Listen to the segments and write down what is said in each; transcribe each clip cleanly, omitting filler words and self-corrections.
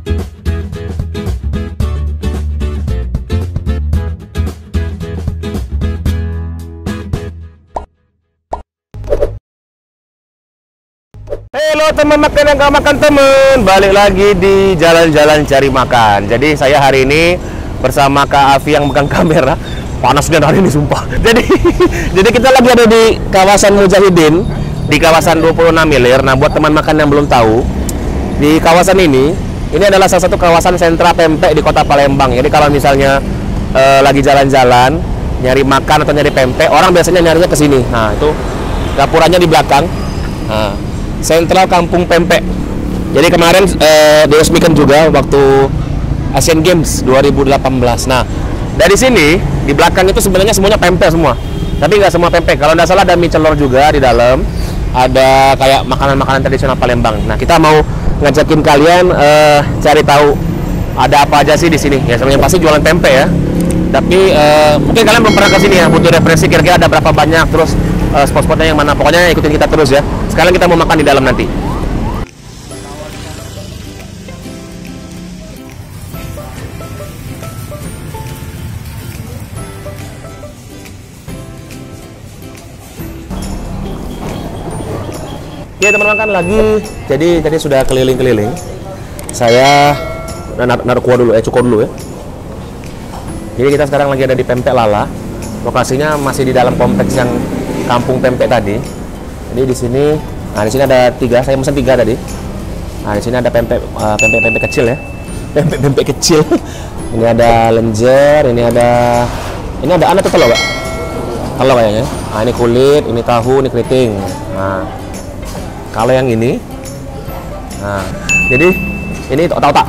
Halo teman makan yang gak makan temen, balik lagi di jalan-jalan cari makan. Jadi saya hari ini bersama Kak Afi yang megang kamera. Panas banget hari ini sumpah. Jadi kita lagi ada di kawasan Mujahidin, di kawasan 26 Milir. Nah buat teman makan yang belum tahu, di kawasan ini adalah salah satu kawasan sentra pempek di kota Palembang. Jadi kalau misalnya lagi jalan-jalan nyari makan atau nyari pempek, orang biasanya nyarinya ke sini. Nah itu dapurnya di belakang. Nah, Sentral Kampung Pempek. Jadi kemarin diresmikan juga waktu Asian Games 2018. Nah, dari sini di belakang itu sebenarnya semuanya pempek semua. Tapi nggak semua pempek. Kalau nggak salah ada mie celor juga di dalam. Ada kayak makanan-makanan tradisional Palembang. Nah, kita mau ngajakin kalian cari tahu ada apa aja sih di sini. Ya, sebenarnya pasti jualan pempek ya. Tapi mungkin kalian belum pernah ke sini ya. Butuh referensi kira-kira ada berapa banyak, terus spot-spotnya yang mana. Pokoknya ikutin kita terus ya. Sekarang kita mau makan di dalam nanti. Oke teman-teman, kan lagi. Jadi tadi sudah keliling-keliling. Saya naruh kuah dulu, cukup dulu ya. Jadi kita sekarang lagi ada di Pempek Lala. Lokasinya masih di dalam kompleks yang Kampung Pempek tadi. Jadi di sini, nah di sini ada 3, saya pesan 3 tadi. Nah di sini ada pempek kecil ya, pempek kecil. Ini ada lenjer, ini ada anak tuh telur, Pak. Telur kayaknya. Nah ini kulit, ini tahu, ini keriting. Nah kalau yang ini, nah jadi ini otak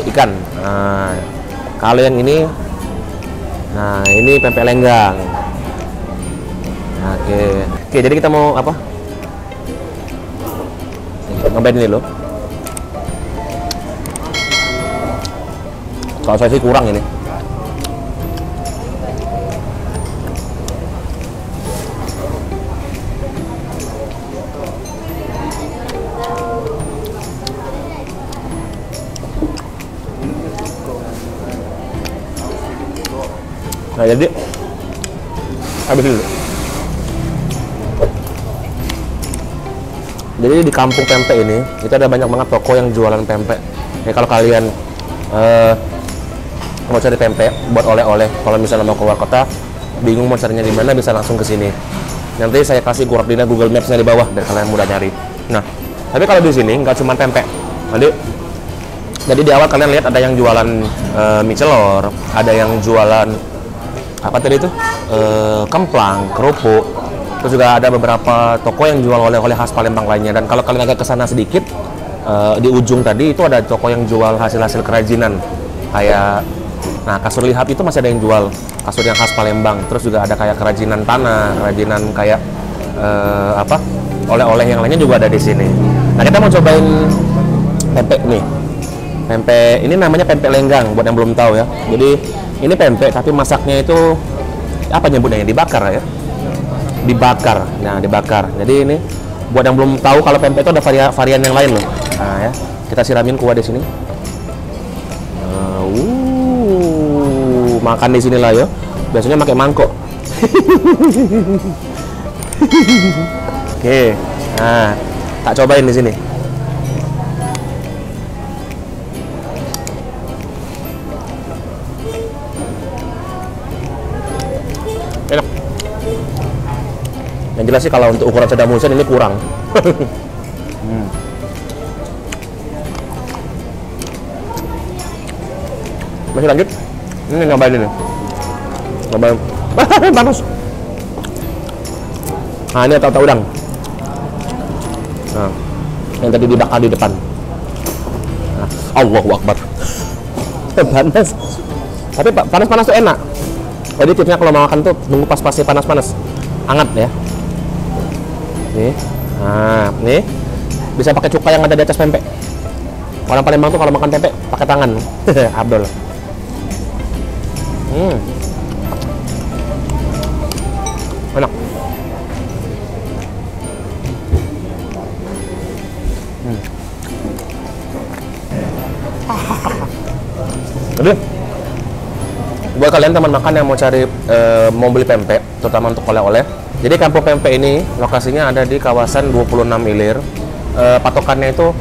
ikan. Nah kalau yang ini, nah ini pempek lenggang. Oke, jadi kita mau apa? Nyobain ini loh. Kalau saya sih kurang ini. Nah jadi habis dulu. Jadi di Kampung Pempek ini itu ada banyak banget toko yang jualan pempek. Jadi kalau kalian mau cari pempek buat oleh-oleh, kalau misalnya mau keluar kota bingung mau carinya di mana, bisa langsung ke sini. Nanti saya kasih koordinat Google Maps-nya di bawah biar kalian mudah nyari. Nah, tapi kalau di sini nggak cuma pempek. Jadi di awal kalian lihat ada yang jualan mie celor, ada yang jualan apa tadi itu kemplang, kerupuk. Terus juga ada beberapa toko yang jual oleh-oleh khas Palembang lainnya. Dan kalau kalian agak ke sana sedikit, di ujung tadi itu ada toko yang jual hasil-hasil kerajinan. Kayak, nah kasur lihat itu masih ada yang jual kasur yang khas Palembang. Terus juga ada kayak kerajinan tanah, kerajinan kayak oleh-oleh yang lainnya juga ada di sini. Nah kita mau cobain pempek nih. Pempek ini namanya pempek lenggang buat yang belum tahu ya. Jadi ini pempek tapi masaknya itu apa nyebutnya? Dibakar ya. Dibakar. Nah, dibakar. Jadi ini buat yang belum tahu kalau pempek itu ada varian yang lain loh. Nah, ya. Kita siramin kuah di sini. Makan di sini lah ya. Biasanya pakai mangkok. Oke. Nah, tak cobain di sini. Enak. Yang jelas sih kalau untuk ukuran Saddam Hussein ini kurang. Masih lanjut? Ini nyobain ini. Nyobain. Panas. Nah ini otak udang. Nah, yang tadi dibakar di depan. Nah, Allahu Akbar. Panas. Tapi panas-panas tuh enak. Jadi tipsnya kalau mau makan tuh nunggu pas-pasnya panas-panas. Hangat ya. Nih, nah, nih bisa pakai cuka yang ada di atas pempek. Orang Palembang tuh kalau makan pempek pakai tangan. Abdul. Enak. Jadi buat kalian teman makan yang mau cari mau beli pempek, terutama untuk oleh-oleh. Jadi Kampung Pempek ini lokasinya ada di kawasan 26 Ilir. Patokannya itu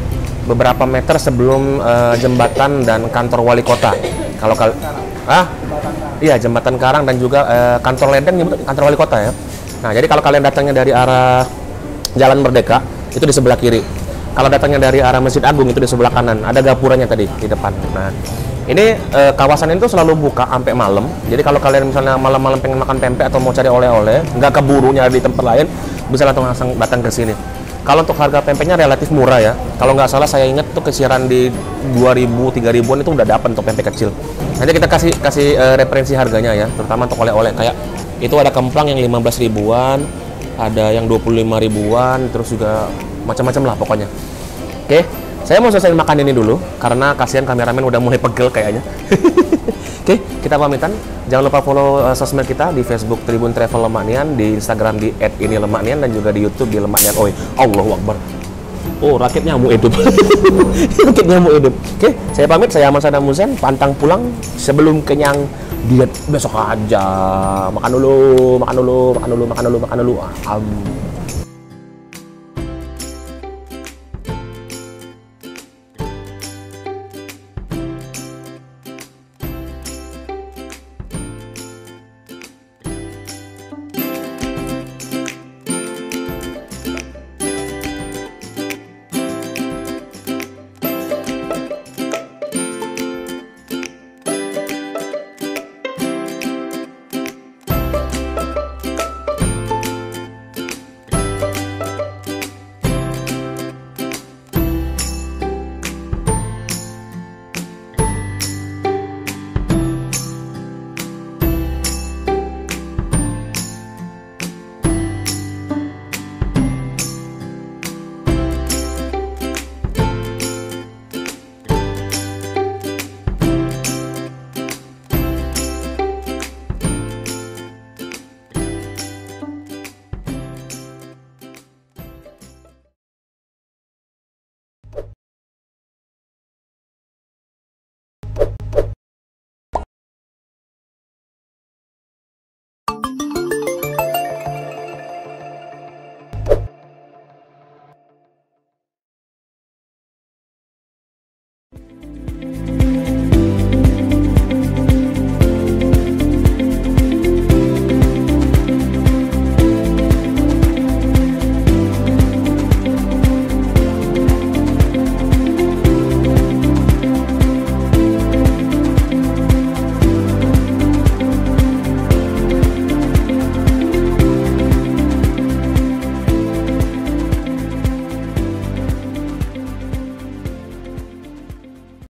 beberapa meter sebelum jembatan dan kantor wali kota. Kalau iya, jembatan Karang dan juga kantor ledeng nyebut kantor wali kota ya. Nah, jadi kalau kalian datangnya dari arah Jalan Merdeka itu di sebelah kiri. Kalau datangnya dari arah Masjid Agung itu di sebelah kanan. Ada gapuranya tadi di depan. Nah, ini kawasan itu selalu buka sampai malam. Jadi kalau kalian misalnya malam-malam pengen makan pempek atau mau cari oleh-oleh, nggak keburu nyari di tempat lain, bisa langsung datang ke sini. Kalau untuk harga pempeknya relatif murah ya. Kalau nggak salah saya ingat tuh kisaran di 2.000, 3.000-an itu udah dapat untuk pempek kecil. Nanti kita kasih referensi harganya ya, terutama untuk oleh-oleh kayak itu ada kemplang yang 15 ribuan, ada yang 25 ribuan, terus juga macam-macam lah pokoknya. Oke, saya mau selesai makan ini dulu karena kasihan kameramen udah mulai pegel kayaknya. Oke, kita pamitan. Jangan lupa follow sosmed kita di Facebook Tribun Travel Lemaknian, di Instagram di @ini_lemaknian dan juga di YouTube di Lemaknian. Oh, Allahu Akbar. Oh, rakit nyamuk hidup. Rakit nyamuk hidup. Oke, saya pamit. Saya Ahmad Sadam Hussein, pantang pulang sebelum kenyang diet besok aja. Makan dulu.